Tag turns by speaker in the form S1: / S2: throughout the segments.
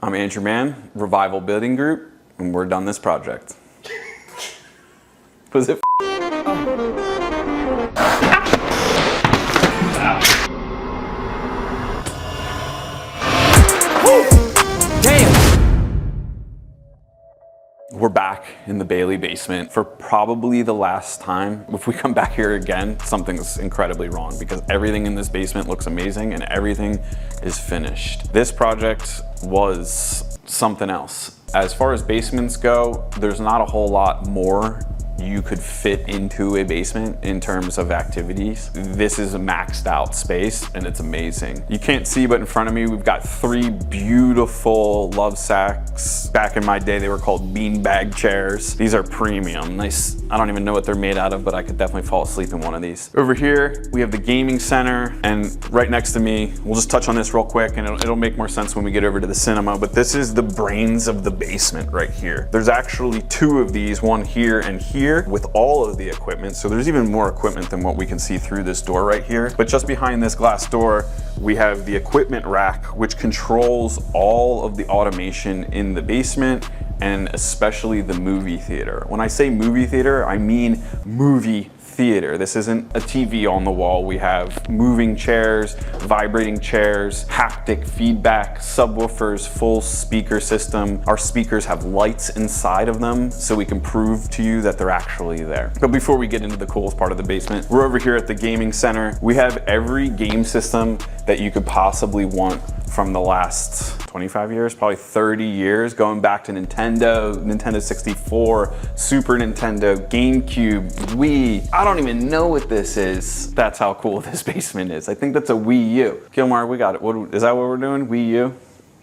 S1: I'm Andrew Mann, Revival Building Group, and we're done this project. Was it? We're back in the Bailey basement for probably the last time. If we come back here again, something's incredibly wrong because everything in this basement looks amazing and everything is finished. This project was something else. As far as basements go, there's not a whole lot more you could fit into a basement in terms of activities. This is a maxed out space and it's amazing. You can't see, but in front of me, we've got 3 beautiful Lovesacks. Back in my day, they were called beanbag chairs. These are premium, nice. I don't even know what they're made out of, but I could definitely fall asleep in one of these. Over here, we have the gaming center, and right next to me, we'll just touch on this real quick and it'll make more sense when we get over to the cinema, but this is the brains of the basement right here. There's actually 2 of these, one here and here, with all of the equipment. So there's even more equipment than what we can see through this door right here. But just behind this glass door, we have the equipment rack, which controls all of the automation in the basement and especially the movie theater. When I say movie theater, I mean movie theater. This isn't a TV on the wall. We have moving chairs, vibrating chairs, haptic feedback, subwoofers, full speaker system. Our speakers have lights inside of them so we can prove to you that they're actually there. But before we get into the coolest part of the basement, we're over here at the gaming center. We have every game system that you could possibly want from the last 25 years, probably 30 years, going back to Nintendo, Nintendo 64, Super Nintendo, GameCube, Wii. I don't even know what this is. That's how cool this basement is. I think that's a Wii U. Gilmar, we got it. Is that what we're doing? Wii U?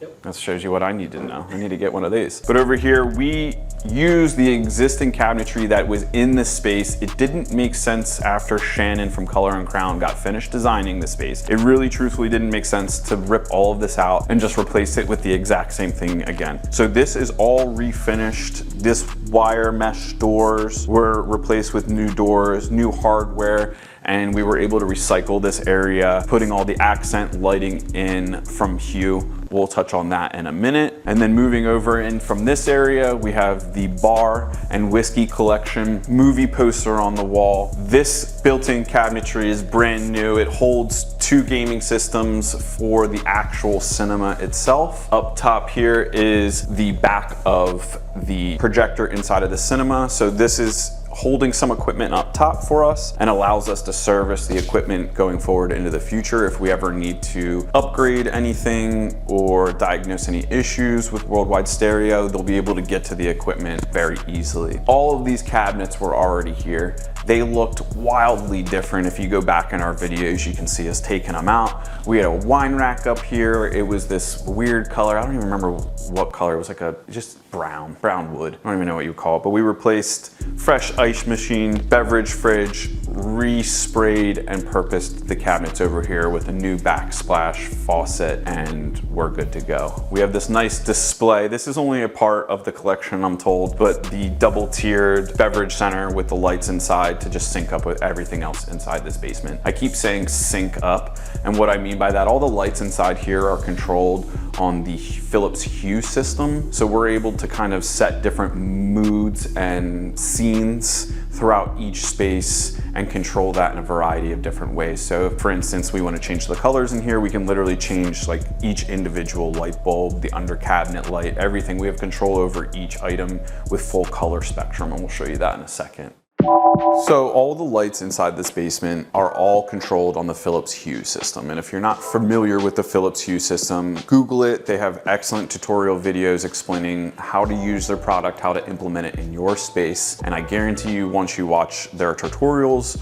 S1: Yep. That shows you what I need to know. I need to get one of these. But over here, we use the existing cabinetry that was in the space. It didn't make sense after Shannon from Color and Crown got finished designing the space. It really truthfully didn't make sense to rip all of this out and just replace it with the exact same thing again. So this is all refinished. This wire mesh doors were replaced with new doors, new hardware, and we were able to recycle this area, putting all the accent lighting in from Hue. We'll touch on that in a minute. And then moving over in from this area, we have the bar and whiskey collection, movie poster on the wall. This built-in cabinetry is brand new. It holds 2 gaming systems for the actual cinema itself. Up top here is the back of the projector inside of the cinema. So this is holding some equipment up top for us and allows us to service the equipment going forward into the future if we ever need to upgrade anything or diagnose any issues with Worldwide Stereo. They'll be able to get to the equipment very easily. All of these cabinets were already here. They looked wildly different. If you go back in our videos, you can see us taking them out. We had a wine rack up here. It was this weird color. I don't even remember what color. It was like just brown wood. I don't even know what you call it, but we replaced fresh ice machine, beverage fridge, resprayed and purposed the cabinets over here with a new backsplash faucet, and we're good to go. We have this nice display. This is only a part of the collection, I'm told, but the double-tiered beverage center with the lights inside to just sync up with everything else inside this basement. I keep saying sync up, and what I mean by that, all the lights inside here are controlled on the Philips Hue system. So we're able to kind of set different moods and scenes throughout each space and control that in a variety of different ways. So for instance, we want to change the colors in here. We can literally change like each individual light bulb, the under cabinet light, everything. We have control over each item with full color spectrum, and we'll show you that in a second. So all the lights inside this basement are all controlled on the Philips Hue system. And if you're not familiar with the Philips Hue system, Google it. They have excellent tutorial videos explaining how to use their product, how to implement it in your space. And I guarantee you, once you watch their tutorials,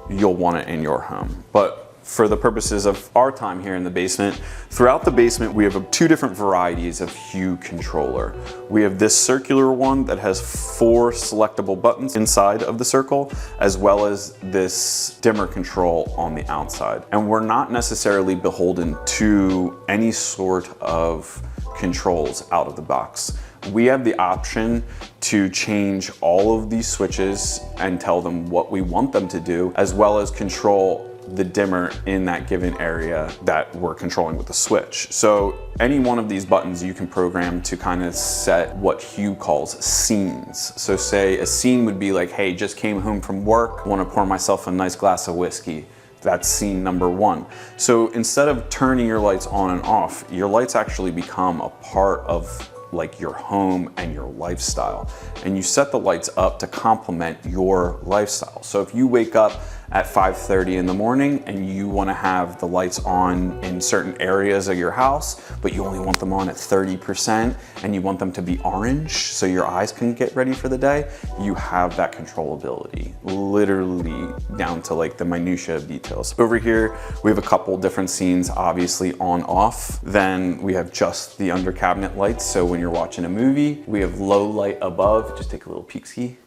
S1: you'll want it in your home. But for the purposes of our time here in the basement, throughout the basement, we have 2 different varieties of Hue controller. We have this circular one that has 4 selectable buttons inside of the circle, as well as this dimmer control on the outside. And we're not necessarily beholden to any sort of controls out of the box. We have the option to change all of these switches and tell them what we want them to do, as well as control the dimmer in that given area that we're controlling with the switch. So any one of these buttons you can program to kind of set what Hue calls scenes. So say a scene would be like, hey, just came home from work, want to pour myself a nice glass of whiskey. That's scene number 1. So instead of turning your lights on and off, your lights actually become a part of like your home and your lifestyle. And you set the lights up to complement your lifestyle. So if you wake up at 5:30 in the morning and you want to have the lights on in certain areas of your house, but you only want them on at 30% and you want them to be orange so your eyes can get ready for the day, you have that controllability, literally down to like the minutia of details. Over here, we have a couple different scenes, obviously on off. Then we have just the under cabinet lights. So when you're watching a movie, we have low light above, just take a little peek-ski.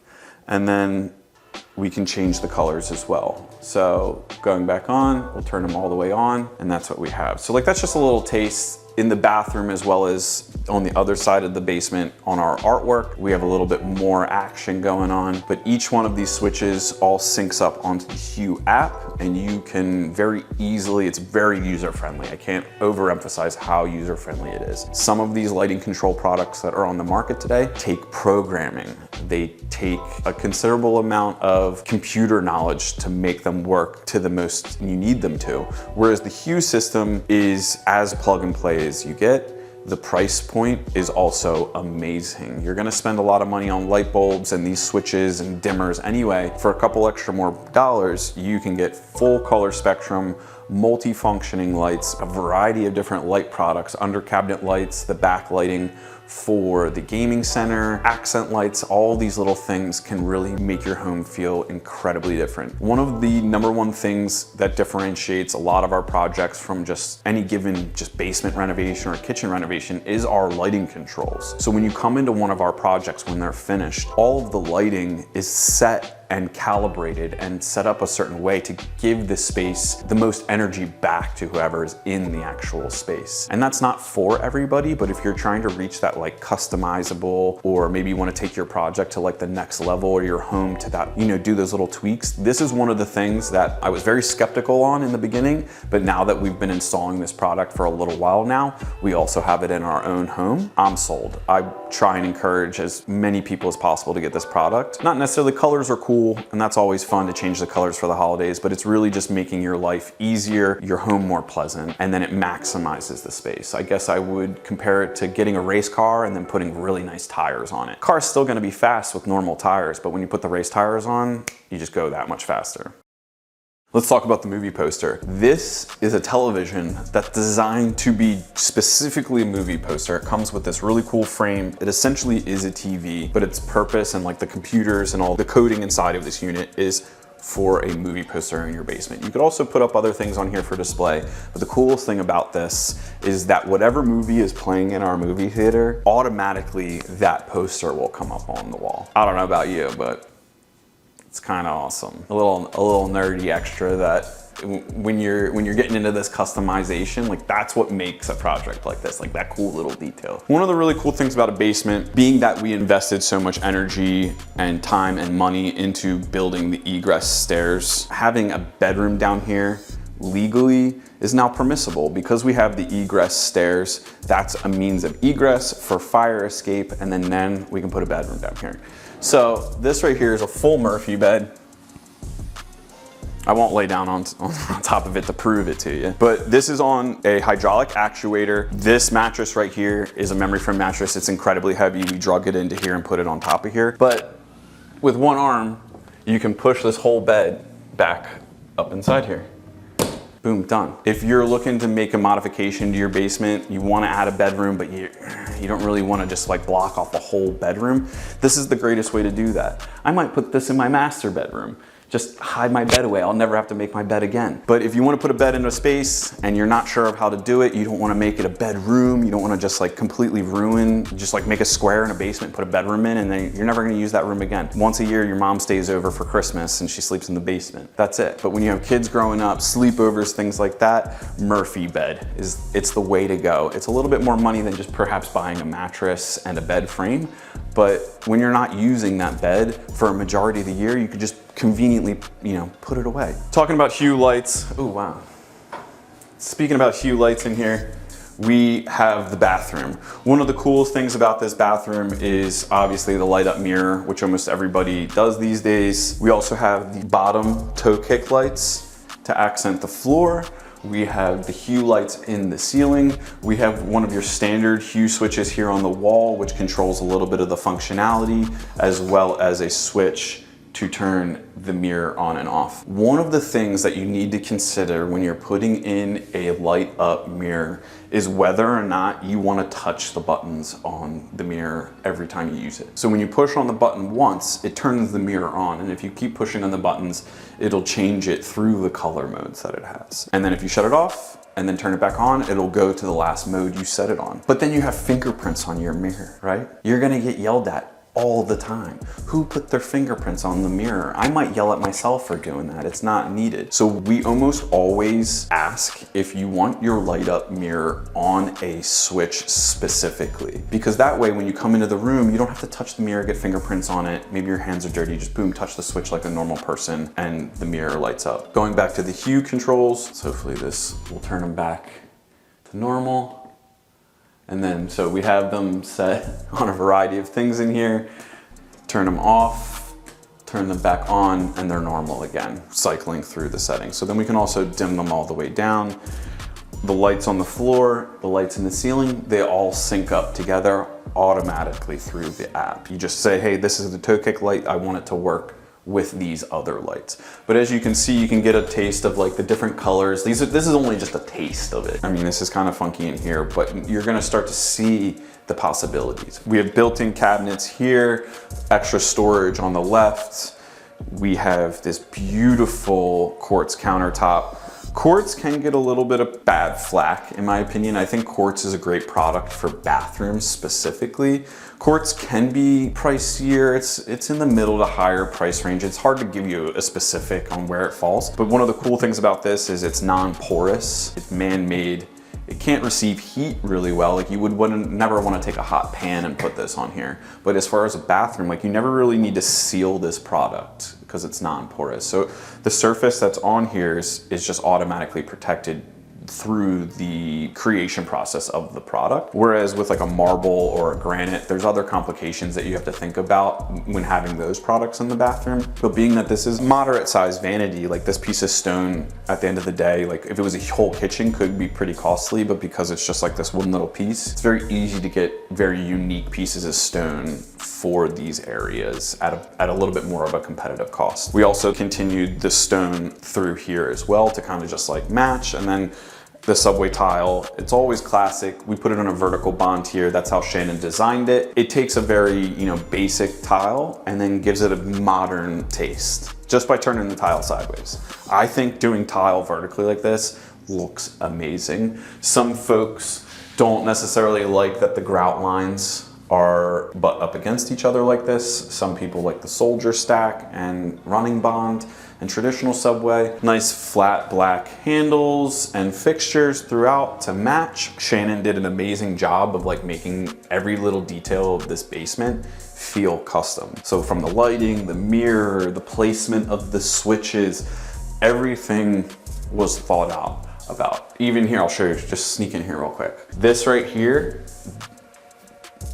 S1: And then we can change the colors as well. So going back on, we'll turn them all the way on, and that's what we have. So like that's just a little taste in the bathroom as well as on the other side of the basement on our artwork. We have a little bit more action going on, but each one of these switches all syncs up onto the Hue app, and you can very easily, it's very user-friendly. I can't overemphasize how user-friendly it is. Some of these lighting control products that are on the market today take programming. They take a considerable amount of computer knowledge to make them work to the most you need them to. Whereas the Hue system is as plug and play as you get. The price point is also amazing. You're gonna spend a lot of money on light bulbs and these switches and dimmers anyway. For a couple extra more dollars, you can get full color spectrum, multi-functioning lights, a variety of different light products, under cabinet lights, the backlighting for the gaming center, accent lights, all these little things can really make your home feel incredibly different. One of the #1 things that differentiates a lot of our projects from just any given just basement renovation or kitchen renovation is our lighting controls. So when you come into one of our projects, when they're finished, all of the lighting is set and calibrated and set up a certain way to give the space the most energy back to whoever is in the actual space. And that's not for everybody, but if you're trying to reach that like customizable, or maybe you want to take your project to like the next level or your home to that, you know, do those little tweaks. This is one of the things that I was very skeptical on in the beginning, but now that we've been installing this product for a little while now, we also have it in our own home. I'm sold. I try and encourage as many people as possible to get this product. Not necessarily colors are cool, and that's always fun to change the colors for the holidays, but it's really just making your life easier, your home more pleasant, and then it maximizes the space. I guess I would compare it to getting a race car and then putting really nice tires on it. Car's still gonna be fast with normal tires, but when you put the race tires on, you just go that much faster. Let's talk about the movie poster. This is a television that's designed to be specifically a movie poster. It comes with this really cool frame. It essentially is a TV, but its purpose and like the computers and all the coding inside of this unit is for a movie poster in your basement. You could also put up other things on here for display, but the coolest thing about this is that whatever movie is playing in our movie theater, automatically that poster will come up on the wall. I don't know about you, but it's kind of awesome. A little nerdy extra that when you're getting into this customization, like that's what makes a project like this, like that cool little detail. One of the really cool things about a basement, being that we invested so much energy and time and money into building the egress stairs, having a bedroom down here legally is now permissible because we have the egress stairs. That's a means of egress for fire escape, and then we can put a bedroom down here. So this right here is a full Murphy bed. I won't lay down on top of it to prove it to you, but this is on a hydraulic actuator. This mattress right here is a memory foam mattress. It's incredibly heavy. We drug it into here and put it on top of here. But with one arm, you can push this whole bed back up inside here. Boom, done. If you're looking to make a modification to your basement, you want to add a bedroom, but you don't really want to just like block off the whole bedroom, this is the greatest way to do that. I might put this in my master bedroom. Just hide my bed away. I'll never have to make my bed again. But if you want to put a bed into a space and you're not sure of how to do it, you don't want to make it a bedroom, you don't want to just like completely ruin, just like make a square in a basement, put a bedroom in, and then you're never going to use that room again. Once a year, your mom stays over for Christmas and she sleeps in the basement. That's it. But when you have kids growing up, sleepovers, things like that, Murphy bed it's the way to go. It's a little bit more money than just perhaps buying a mattress and a bed frame. But when you're not using that bed for a majority of the year, you could just conveniently, put it away. Talking about Hue lights, oh wow. Speaking about Hue lights in here, we have the bathroom. One of the coolest things about this bathroom is obviously the light up mirror, which almost everybody does these days. We also have the bottom toe kick lights to accent the floor. We have the Hue lights in the ceiling. We have one of your standard Hue switches here on the wall, which controls a little bit of the functionality, as well as a switch to turn the mirror on and off. One of the things that you need to consider when you're putting in a light up mirror is whether or not you want to touch the buttons on the mirror every time you use it. So when you push on the button once, it turns the mirror on, and if you keep pushing on the buttons, it'll change it through the color modes that it has. And then if you shut it off and then turn it back on, it'll go to the last mode you set it on. But then you have fingerprints on your mirror, right? You're gonna get yelled at all the time. Who put their fingerprints on the mirror? I might yell at myself for doing that. It's not needed. So we almost always ask if you want your light up mirror on a switch specifically, because that way when you come into the room, you don't have to touch the mirror, get fingerprints on it. Maybe your hands are dirty, just boom, touch the switch like a normal person and the mirror lights up. Going back to the Hue controls, so hopefully this will turn them back to normal. And then, so we have them set on a variety of things in here. Turn them off, turn them back on, and they're normal again, cycling through the settings. So then we can also dim them all the way down. The lights on the floor, the lights in the ceiling, they all sync up together automatically through the app. You just say, hey, this is the toe kick light, I want it to work with these other lights. But as you can see, you can get a taste of like the different colors. This is only just a taste of it. I mean, this is kind of funky in here, but you're gonna start to see the possibilities. We have built-in cabinets here, extra storage on the left. We have this beautiful quartz countertop. Quartz can get a little bit of bad flack, in my opinion. I think quartz is a great product for bathrooms specifically. Quartz can be pricier. It's in the middle to higher price range. It's hard to give you a specific on where it falls. But one of the cool things about this is it's non-porous, it's man-made. It can't receive heat really well. Like you would never want to take a hot pan and put this on here. But as far as a bathroom, like you never really need to seal this product because it's non-porous. So the surface that's on here is just automatically protected through the creation process of the product. Whereas with like a marble or a granite, there's other complications that you have to think about when having those products in the bathroom. But being that this is moderate size vanity, like this piece of stone at the end of the day, like if it was a whole kitchen could be pretty costly, but because it's just like this one little piece, it's very easy to get very unique pieces of stone for these areas at a little bit more of a competitive cost. We also continued the stone through here as well to kind of just like match. And then the subway tile, it's always classic. We put it on a vertical bond here. That's how Shannon designed it. It takes a very, basic tile and then gives it a modern taste just by turning the tile sideways. I think doing tile vertically like this looks amazing. Some folks don't necessarily like that the grout lines are butt up against each other like this. Some people like the soldier stack and running bond and traditional subway. Nice flat black handles and fixtures throughout to match. Shannon did an amazing job of like making every little detail of this basement feel custom. So from the lighting, the mirror, the placement of the switches, everything was thought out about. Even here, I'll show you, just sneak in here real quick. This right here,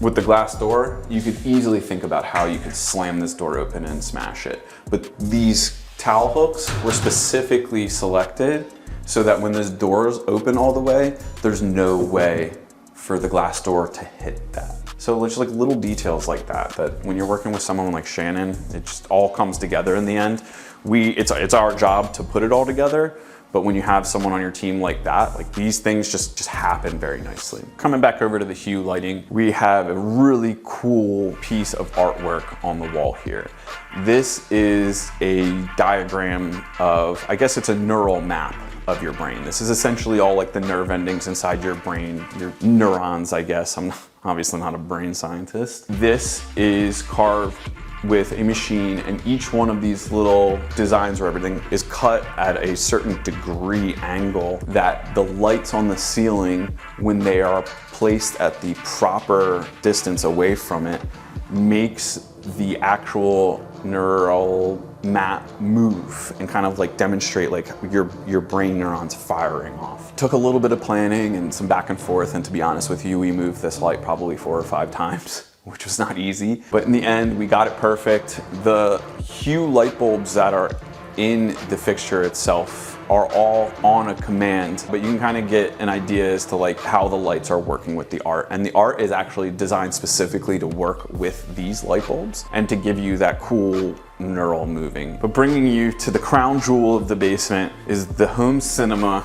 S1: with the glass door, you could easily think about how you could slam this door open and smash it. But these towel hooks were specifically selected so that when this door is open all the way, there's no way for the glass door to hit that. So it's like little details like that when you're working with someone like Shannon, it just all comes together in the end. It's our job to put it all together, but when you have someone on your team like that, like these things just happen very nicely. Coming back over to the Hue lighting, we have a really cool piece of artwork on the wall here. This is a diagram of, I guess it's a neural map of your brain. This is essentially all like the nerve endings inside your brain, your neurons, I guess. I'm obviously not a brain scientist. This is carved with a machine, and each one of these little designs or everything is cut at a certain degree angle that the lights on the ceiling, when they are placed at the proper distance away from it, makes the actual neural mat move and kind of like demonstrate like your brain neurons firing off. Took a little bit of planning and some back and forth, and to be honest with you, we moved this light probably 4 or 5 times, which was not easy. But in the end, we got it perfect. The Hue light bulbs that are in the fixture itself are all on a command, but you can kind of get an idea as to like how the lights are working with the art. And the art is actually designed specifically to work with these light bulbs and to give you that cool neural moving. But bringing you to the crown jewel of the basement is the home cinema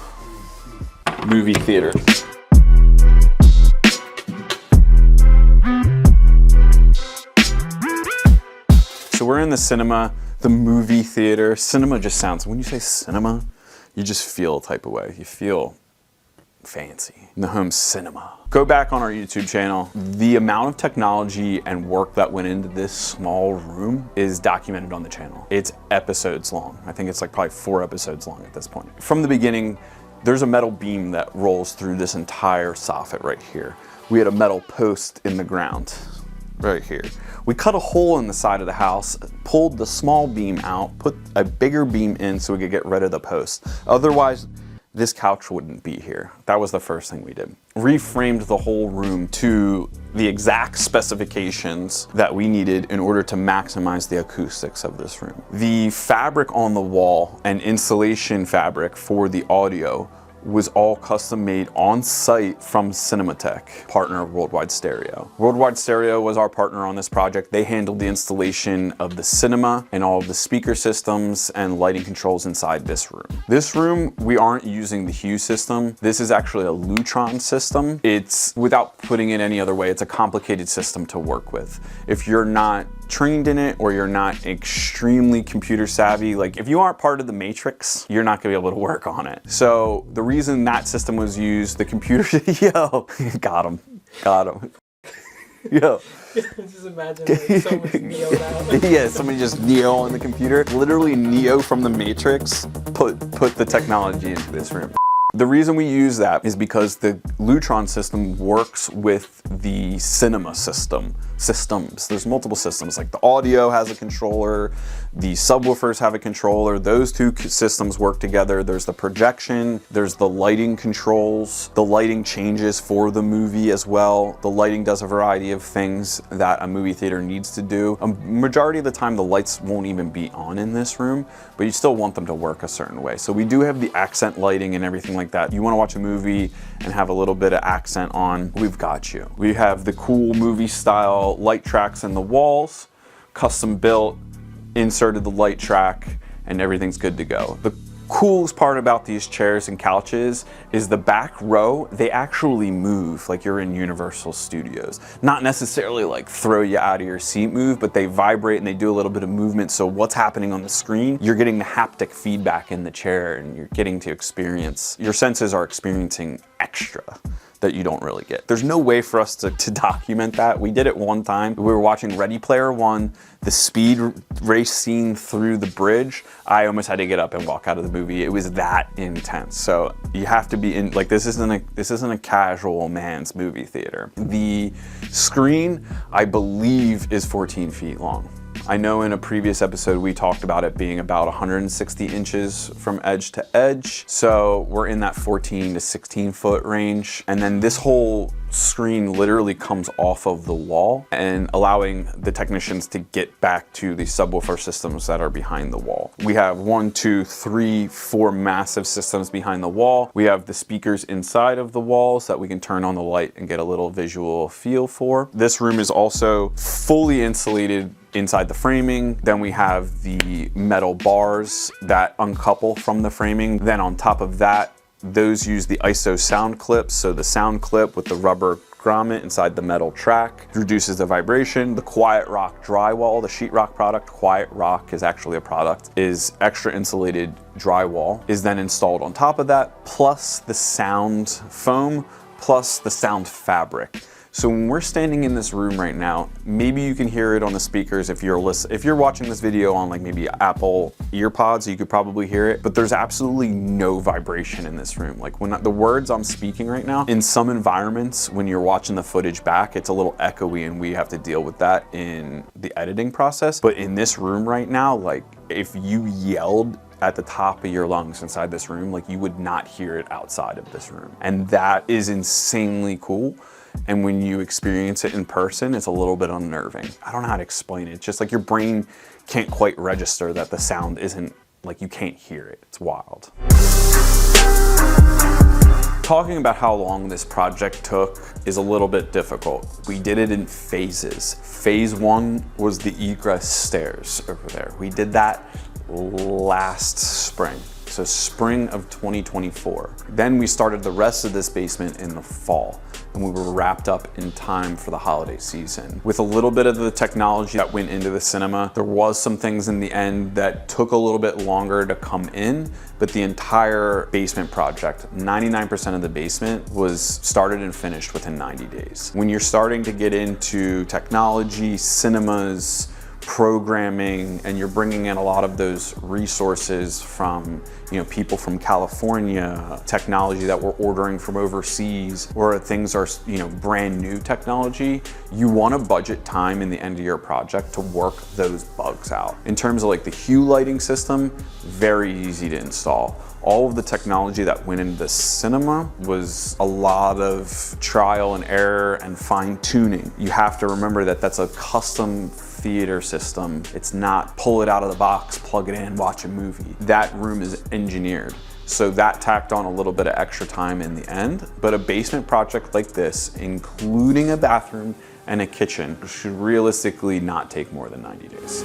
S1: movie theater. So we're in the cinema, the movie theater. Cinema just sounds, when you say cinema, you just feel a type of way. You feel fancy. In the home cinema. Go back on our YouTube channel. The amount of technology and work that went into this small room is documented on the channel. It's episodes long. I think it's like probably 4 episodes long at this point. From the beginning, there's a metal beam that rolls through this entire soffit right here. We had a metal post in the ground right here. We cut a hole in the side of the house, pulled the small beam out, put a bigger beam in so we could get rid of the post. Otherwise, this couch wouldn't be here. That was the first thing we did. Reframed the whole room to the exact specifications that we needed in order to maximize the acoustics of this room. The fabric on the wall and insulation fabric for the audio was all custom made on site from Cinematech, partner of Worldwide Stereo. Worldwide Stereo was our partner on this project. They handled the installation of the cinema and all of the speaker systems and lighting controls inside this room. This room, we aren't using the Hue system. This is actually a Lutron system. It's, without putting it any other way, it's a complicated system to work with. If you're not trained in it or you're not extremely computer savvy, like if you aren't part of the matrix, you're not gonna be able to work on it. So the reason that system was used, the computer, yo, got him. Yo.
S2: Just imagine like someone's Neo now.
S1: Yeah, somebody just Neo on the computer. Literally Neo from the Matrix put the technology into this room. The reason we use that is because the Lutron system works with the cinema systems. There's multiple systems, like the audio has a controller, the subwoofers have a controller. Those two systems work together. There's the projection, there's the lighting controls. The lighting changes for the movie as well. The lighting does a variety of things that a movie theater needs to do. A majority of the time, the lights won't even be on in this room, but you still want them to work a certain way. So we do have the accent lighting and everything like that. You want to watch a movie and have a little bit of accent on, we've got you. We have the cool movie style light tracks in the walls, custom built, inserted the light track, and everything's good to go. The coolest part about these chairs and couches is the back row, they actually move like you're in Universal Studios. Not necessarily like throw you out of your seat move, but they vibrate and they do a little bit of movement. So what's happening on the screen, you're getting the haptic feedback in the chair and you're getting to experience, your senses are experiencing extra that you don't really get. There's no way for us to document that. We did it one time. We were watching Ready Player One, the speed race scene through the bridge. I almost had to get up and walk out of the movie. It was that intense. So you have to be in, like, this isn't a casual man's movie theater. The screen, I believe, is 14 feet long. I know in a previous episode we talked about it being about 160 inches from edge to edge. So we're in that 14 to 16 foot range. And then this whole screen literally comes off of the wall and allowing the technicians to get back to the subwoofer systems that are behind the wall. We have 1, 2, 3, 4 massive systems behind the wall. We have the speakers inside of the walls that we can turn on the light and get a little visual feel for. This room is also fully insulated inside the framing. Then we have the metal bars that uncouple from the framing. Then on top of that, those use the ISO sound clips. So the sound clip with the rubber grommet inside the metal track reduces the vibration. The Quiet Rock drywall, the sheetrock product, Quiet Rock is actually a product, is extra insulated drywall, is then installed on top of that, plus the sound foam, plus the sound fabric. So when we're standing in this room right now, maybe you can hear it on the speakers if you're watching this video on like maybe Apple EarPods, you could probably hear it, but there's absolutely no vibration in this room. Like when the words I'm speaking right now, in some environments, when you're watching the footage back, it's a little echoey and we have to deal with that in the editing process. But in this room right now, like if you yelled at the top of your lungs inside this room, like you would not hear it outside of this room. And that is insanely cool. And when you experience it in person, it's a little bit unnerving. I don't know how to explain it. It's just like your brain can't quite register that the sound isn't, like you can't hear it. It's wild. Talking about how long this project took is a little bit difficult. We did it in phases. Phase 1 was the egress stairs over there. We did that last spring. So spring of 2024. Then we started the rest of this basement in the fall, and we were wrapped up in time for the holiday season. With a little bit of the technology that went into the cinema, there was some things in the end that took a little bit longer to come in, but the entire basement project, 99% of the basement was started and finished within 90 days. When you're starting to get into technology, cinemas, programming, and you're bringing in a lot of those resources from, you know, people from California, technology that we're ordering from overseas, or things are, you know, brand new technology, you want to budget time in the end of your project to work those bugs out. In terms of like the Hue lighting system, very easy to install. All of the technology that went into the cinema was a lot of trial and error and fine tuning. You have to remember that that's a custom theater system. It's not pull it out of the box, plug it in, watch a movie. That room is engineered. So that tacked on a little bit of extra time in the end, but a basement project like this, including a bathroom and a kitchen, should realistically not take more than 90 days.